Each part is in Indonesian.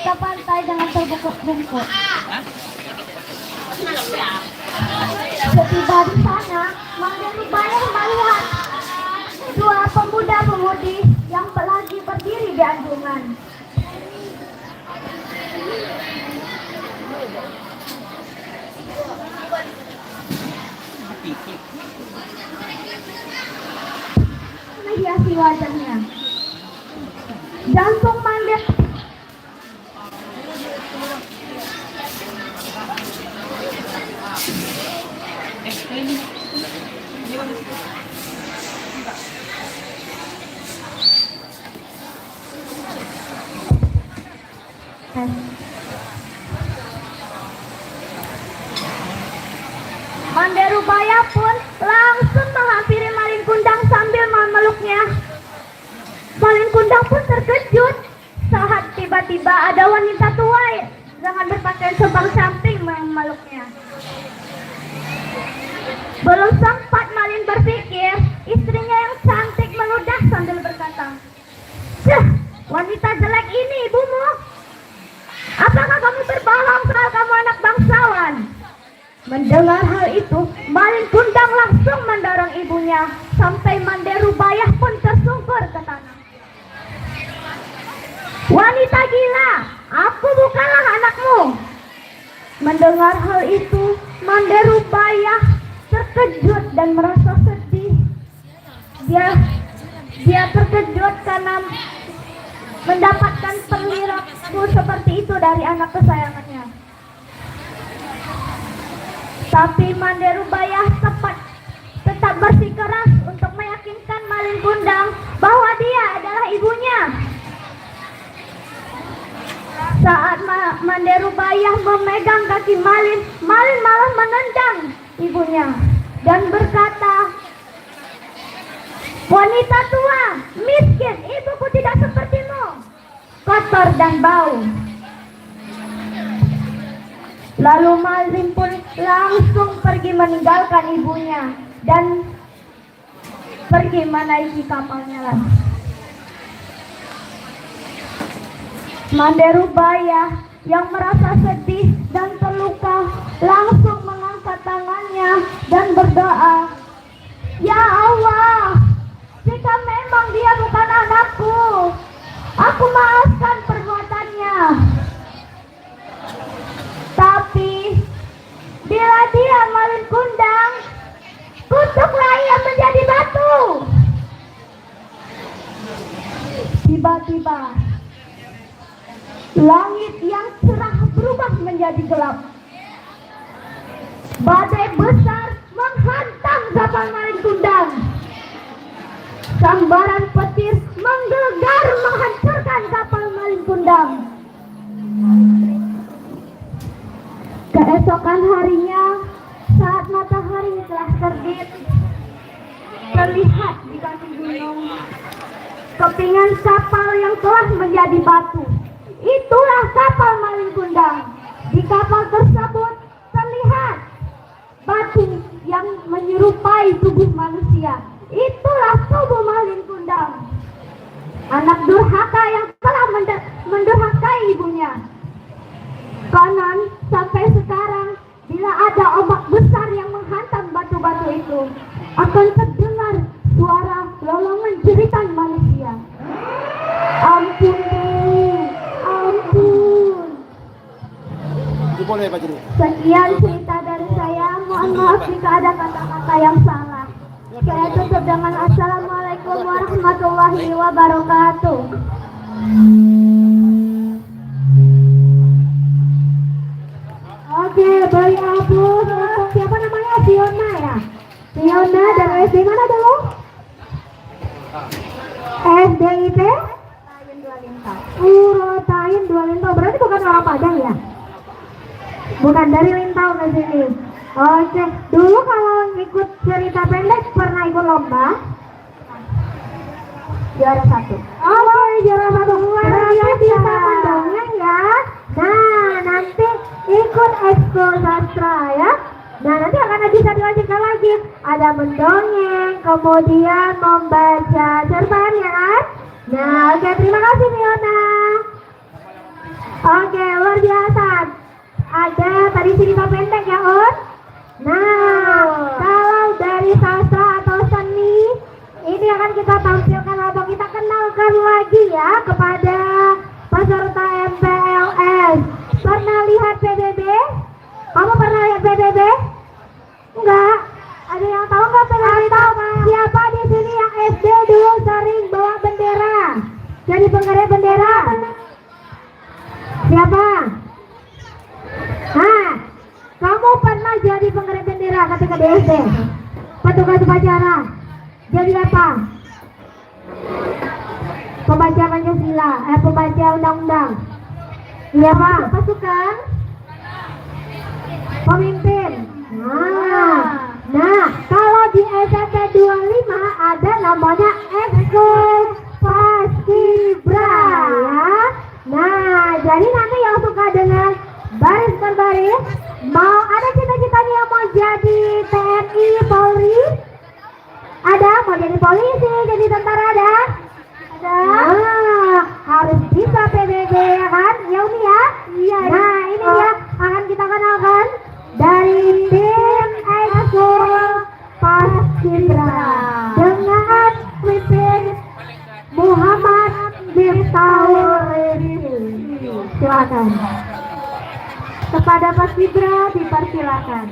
kita pantai dengan terbungkuk-bungkuk. Setiba di sana, Manderu Bayah melihat dua pemuda-pemudi yang lagi berdiri di anjungan. Menghiasi wajahnya. Jantung Manderu Manderu Bayah pun langsung menghampiri Malin Kundang sambil memeluknya. Malin Kundang pun terkejut saat tiba-tiba ada wanita tua dengan berpakaian sebang samping memeluknya. Belum sempat Malin berpikir, istrinya yang cantik meludah sambil berkata, "Ceh, wanita jelek ini ibumu. Apakah kamu berbohong soal kamu anak bangsawan?" Mendengar hal itu, Malin Kundang langsung mendorong ibunya sampai Manderu Bayah pun tersungkur ke tanah. "Wanita gila, aku bukanlah anakmu." Mendengar hal itu, Manderu Bayah terkejut dan merasa sedih. Dia terkejut karena mendapatkan perilaku seperti itu dari anak kesayangannya. Tapi Manderu Bayah tetap bersikeras untuk meyakinkan Malin Kundang bahwa dia adalah ibunya. Saat Manderu Bayah memegang kaki Malin, Malin malah menendang ibunya dan berkata, "Wanita tua, miskin, ibuku tidak sepertimu, kotor dan bau." Lalu Malin pun langsung pergi meninggalkan ibunya dan pergi menaiki kapalnya lagi. Manderu Bayah yang merasa sedih dan terluka langsung mengangkat tangannya dan berdoa, "Ya Allah, jika memang dia bukan anakku, aku maafkan perbuatannya. Tapi bila dia Malin Kundang, kutuklah ia menjadi batu." Tiba-tiba langit yang cerah berubah menjadi gelap. Badai besar menghantam kapal Malin Kundang. Sambaran petir menggelegar menghancurkan kapal Malin Kundang. Keesokan harinya, saat matahari telah terbit, terlihat di kaki gunung kepingan kapal yang telah menjadi batu. Itulah kapal Malin Kundang. Di kapal tersebut terlihat batu yang menyerupai tubuh manusia. Itulah tubuh Malin Kundang, anak durhaka yang telah mendurhakai ibunya. Konon sampai sekarang, bila ada ombak besar yang menghantam batu-batu itu, akan terdengar suara lolongan jeritan manusia. Ampun, ampun. Sekian cerita dari saya. Mohon maaf jika ada kata-kata yang salah. Saya tutup dengan Assalamualaikum warahmatullahi wabarakatuh. Oke, beri aplaus untuk siapa namanya? Fiona ya? Fiona dari SD mana dulu? SDIP? Rotain Dua Lintau. Berarti bukan orang Padang ya? Bukan dari Lintau ke sini. Oke, dulu kalau ikut cerita pendek pernah ikut lomba? Juara 1. Oke, juara 1. Berarti bisa mendongeng ya. Nah, nanti ikut ekskul sastra ya. Nah, nanti akan bisa dilanjutkan lagi. Ada mendongeng, kemudian membaca cerpen ya kan? Nah, oke, terima kasih Fiona. Oke, luar biasa. Ada tadi cerita pendek ya, On? Nah, kalau dari sastra atau seni, ini akan kita tampilkan atau kita kenalkan lagi ya kepada peserta MPLS. Pernah lihat PBB? Kamu pernah lihat PBB? Enggak. Ada yang tahu nggak PBB? Siapa di sini yang SD dulu sering bawa bendera? Jadi pengiring bendera? Siapa? Hah? Kamu pernah jadi pengiring bendera ketika di SD? Petugas upacara? Jadi apa? Pembaca Pancasila, pembaca undang-undang. Iya Pak. Pasukan? Pemimpin. Nah, kalau di SMP 25 ada namanya ekskul paskibra ya. Nah, jadi nanti yang suka dengan baris per baris, mau ada cita-citanya yang mau jadi TNI, Polri? Ada, mau jadi polisi, jadi tentara ada? Ada. Nah, harus bisa PBB ya kan? Ya Umi ya? Iya. Nah, ini dia akan kita kenalkan dari tim ekskul paskibra dengan pimpin Muhammad Miftahul Rizki. Silakan. Kepada paskibra dipersilakan.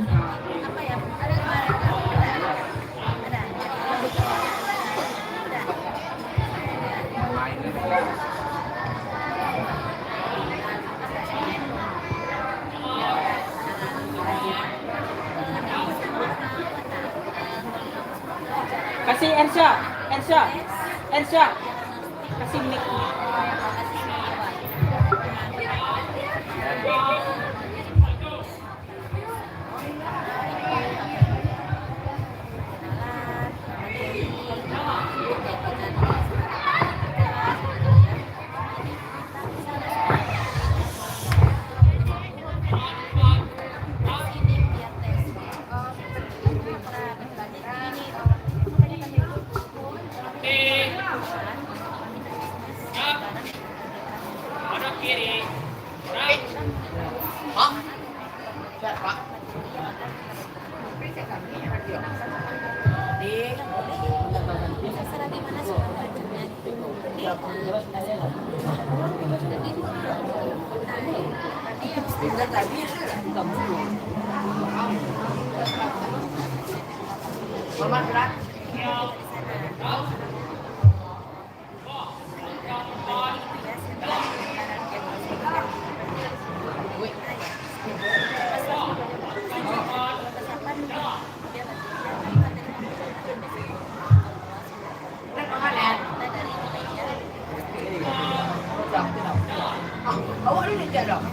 Kasih Ensha, kasih mic. Awak ni nak dong.